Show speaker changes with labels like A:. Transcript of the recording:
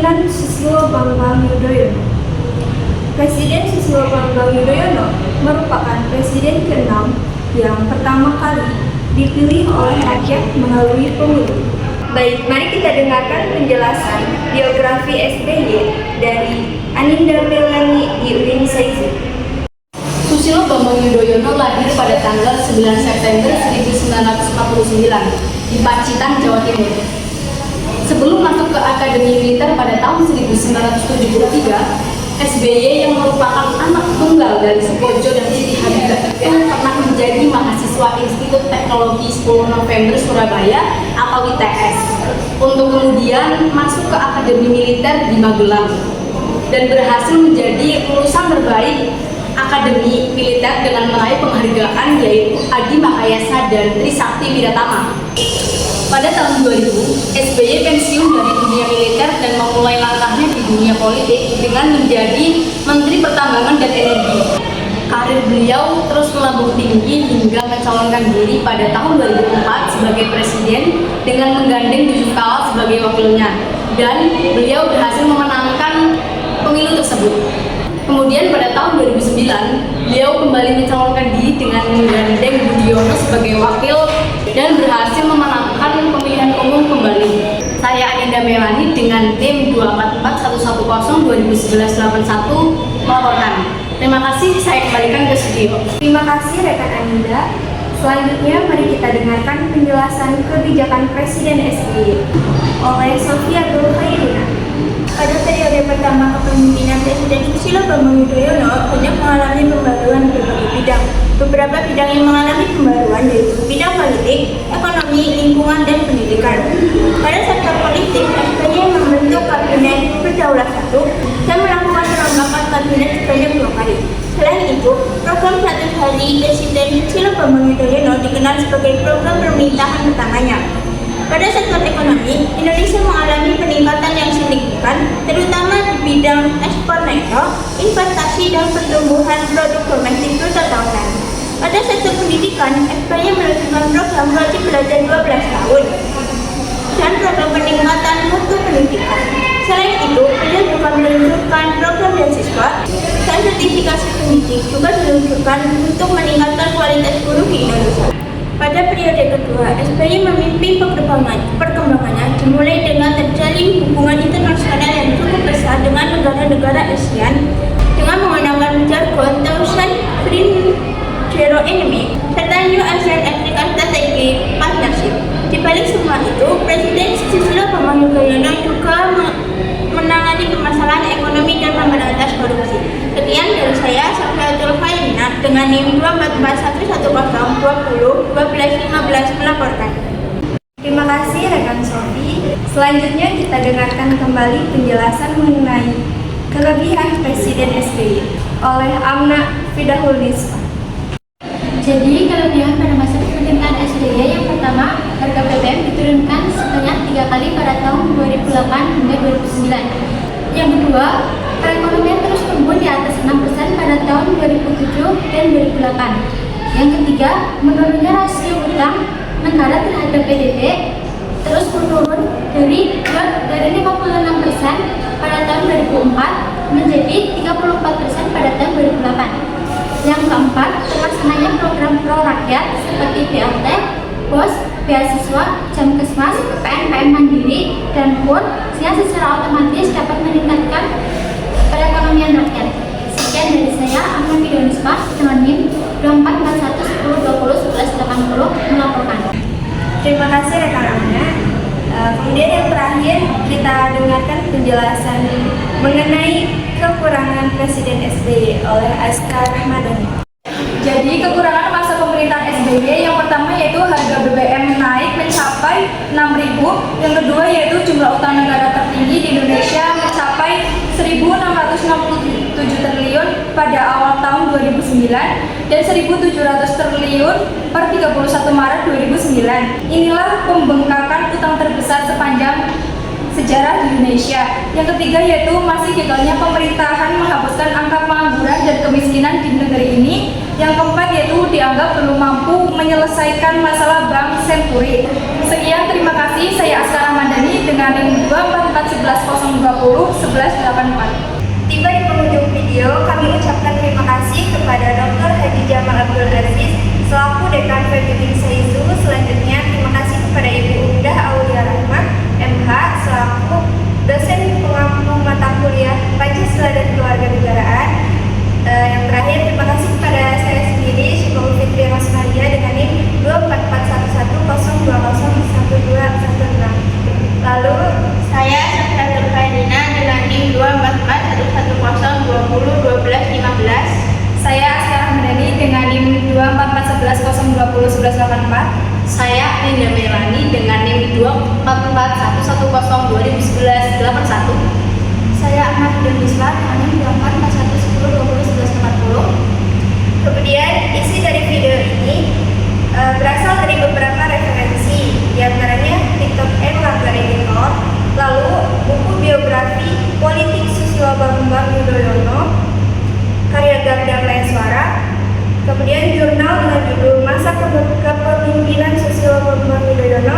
A: Presiden Susilo Bambang Yudhoyono. Presiden Susilo Bambang Yudhoyono merupakan presiden ke-6 yang pertama kali dipilih oleh rakyat melalui pemilu. Baik, mari kita dengarkan penjelasan biografi SBY dari Aninda Melani di UIN Saizin.
B: Susilo Bambang Yudhoyono lahir pada tanggal 9 September 1949 di Pacitan, Jawa Timur. Sebelum masuk ke Akademi Militer pada tahun 1973, SBY yang merupakan anak tunggal dari Sukojo dan Siti Habibah itu pernah menjadi mahasiswa Institut Teknologi 10 November Surabaya atau ITS untuk kemudian masuk ke Akademi Militer di Magelang dan berhasil menjadi lulusan terbaik Akademi Militer dengan meraih penghargaan yaitu Adi Makayasa dan Trisakti Wiratama. Pada tahun 2000, SBY pensiun dari dunia militer dan memulai langkahnya di dunia politik dengan menjadi Menteri Pertambangan dan Energi. Karir beliau terus melambung tinggi hingga mencalonkan diri pada tahun 2004 sebagai presiden dengan menggandeng Yusuf Kala sebagai wakilnya, dan beliau berhasil memenangkan pemilu tersebut. Kemudian pada tahun 2009, beliau kembali mencalonkan diri dengan menggandeng Budiono sebagai wakil dan berhasil memenangkan pemilihan umum kembali. Saya Aninda Melani dengan tim 244-110-2011-81 melaporkan. Terima kasih, saya kembalikan ke studio.
A: Terima kasih rekan Aninda. Selanjutnya mari kita dengarkan penjelasan kebijakan Presiden SBY oleh Sofia Dulkhairina.
C: Pada periode pertama kepemimpinan Presiden Susilo Bambang Yudhoyono banyak mengalami pembaruan di berbagai bidang. Beberapa bidang yang mengalami pembaruan yaitu bidang politik, ekonomi, lingkungan, dan pendidikan. Pada sektor politik, SBY membentuk kabinet berdaulat satu dan melakukan perombakan kabinet sebanyak 2 kali. Selain itu, program 100 hari Presiden Susilo Bambang Yudhoyono dikenal sebagai program pemerintahan pertamanya. Pada sektor ekonomi, Indonesia mengalami peningkatan yang signifikan, terutama di bidang ekspor neto, investasi, dan pertumbuhan produk domestik bruto tahunan. Pada sektor pendidikan, SBY meluncurkan program wajib belajar 12 tahun dan program peningkatan mutu pendidikan. Selain itu, beliau juga meluncurkan program beasiswa dan sertifikasi pendidik juga diluncurkan untuk meningkatkan kualitas guru di Indonesia. Pada periode kedua, SBY memimpin perkembangannya dimulai dengan terjalin hubungan internasional yang cukup besar dengan negara-negara ASEAN dengan menggunakan jargon Thousand Friend Zero Enemy serta New ASEAN Africa Strategic Partnership. Di balik semua itu, Presiden Susilo Bambang Yudhoyono juga menangani permasalahan ekonomi dan memberantas korupsi. Sekian dari saya, Sofia Dulkhairina dengan NIM 244-110-20-12-15 melaporkan.
A: Terima kasih rekan Sofi. Selanjutnya kita dengarkan kembali penjelasan mengenai kelebihan Presiden SBY oleh Amna Fidahulispa.
D: Jadi kelebihan pada masa pemerintahan SBY yang pertama, harga BBM diturunkan sebanyak 3 kali pada tahun 2008 hingga 2009. Yang kedua, perekonomian terus tumbuh di atas 6% pada tahun 2007 dan 2008. Yang ketiga, menurunnya rasio utang negara terhadap PDB terus menurun dari 56% pada tahun 2004 menjadi 34% pada tahun 2008. Yang keempat, terlaksananya program pro rakyat seperti BLT, BOS, beasiswa, Jamkesmas, PNPM Mandiri, dan PUN sehingga secara otomatis dapat meningkatkan perekonomian rakyat. Sekian dari saya, Amna Fidahulispa dengan NIM 244-110-20-11-80 melaporkan.
A: Terima kasih rekan Amna. Kemudian yang terakhir kita dengarkan penjelasan mengenai kekurangan Presiden SBY oleh Aska Rahmadani.
E: Jadi kekurangan masa pemerintahan SBY yang pertama yaitu harga BBM naik mencapai 6.000, yang kedua yaitu jumlah utang negara tertinggi di Indonesia mencapai 1.667 triliun pada awal tahun 2009 dan 1.700 triliun per 31 Maret 2009. Inilah pembengkakan utang terbesar sepanjang sejarah di Indonesia. Yang ketiga yaitu masih gagalnya pemerintahan menghapuskan angka pengangguran dan kemiskinan di negeri ini. Yang keempat yaitu tersebut dianggap belum mampu menyelesaikan masalah Bank Senturi. Sekian, terima kasih. Saya Askara Mandani dengan NIM 24411201184.
A: Tiba di penghujung video, kami ucapkan terima kasih kepada Dr. Haji Jamal Abdul Aziz selaku Dekan FEB Saizu. Selanjutnya, terima kasih kepada Ibu Umdah Aulia Rahmah, MH, selaku dosen pengampu mata kuliah Pancasila dan Kewarganegaraan. Yang terakhir, terima kasih kepada saya sendiri, Syifa Fitri Rosmaria dengan NIM 24411201216. Lalu,
C: Saya Safratul Khairina dengan NIM 24410201215.
E: Saya Askara Mandani dengan NIM 24411201184.
B: Saya Linda Melani dengan NIM 24411201181.
C: Saya Ahmad Bin Islam dengan NIM 24410201140.
A: kemudian isi dari video ini berasal dari beberapa referensi, diantaranya TikTok Erlangga Editor, lalu buku biografi politik Susilo Bambang Yudhoyono, karya Ganda Maeswara, kemudian jurnal dengan judul Masa Kepemimpinan Susilo Bambang Yudhoyono